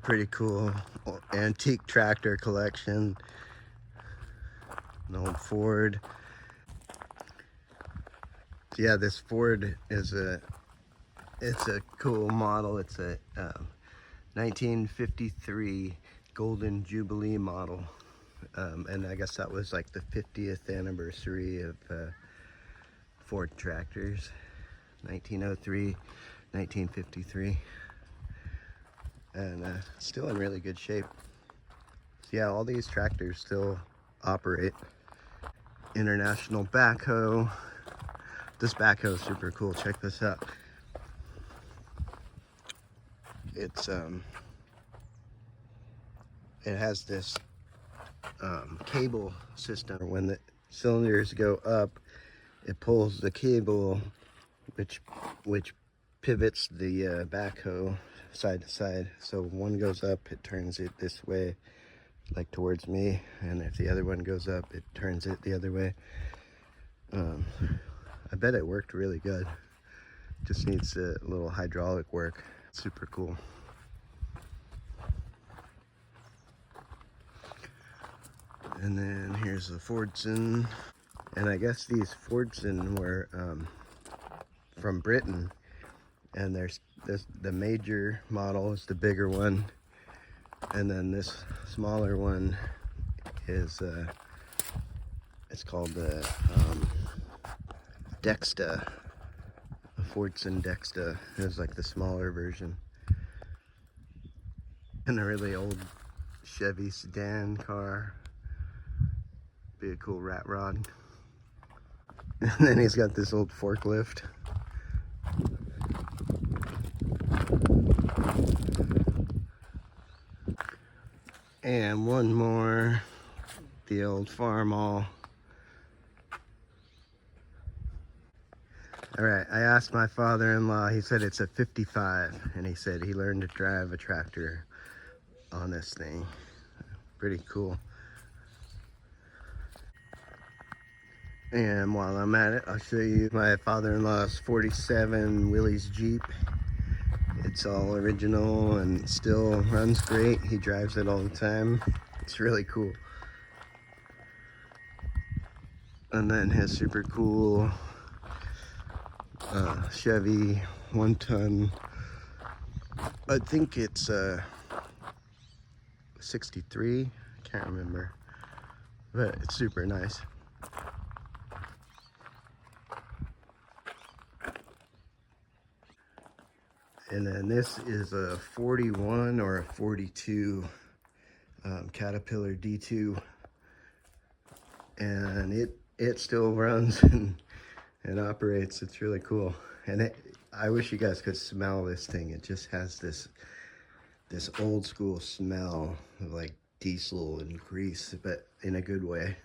pretty cool antique tractor collection. An old Ford. So yeah, this Ford is it's a cool model. It's a 1953 Golden Jubilee model. And I guess that was like the 50th anniversary of Ford tractors. 1903, 1953. And still in really good shape. So yeah, all these tractors still operate. International backhoe. This backhoe is super cool. Check this out. It's it has this cable system. When the cylinders go up, it pulls the cable, which pivots the backhoe side to side. So one goes up, it turns it this way, like towards me, and if the other one goes up, it turns it the other way. I bet it worked really good. Just needs a little hydraulic work. Super cool. And then here's the Fordson. And I guess these Fordson were from Britain. And there's the major model is the bigger one. And then this smaller one is it's called the Dexta. The Fordson Dexta is like the smaller version. And a really old Chevy sedan car. Be a cool rat rod. And then he's got this old forklift. And one more, the old Farmall. All right, I asked my father-in-law, he said it's a 55, and he said he learned to drive a tractor on this thing. Pretty cool. And while I'm at it, I'll show you my father-in-law's 47 Willys Jeep. It's all original and still runs great. He drives it all the time. It's really cool. And then his super cool Chevy 1-ton. I think it's 63. I can't remember, but it's super nice. And then this is a 41 or a 42 Caterpillar D2, and it still runs and operates. It's really cool. And I wish you guys could smell this thing. It just has this old school smell of like diesel and grease, but in a good way.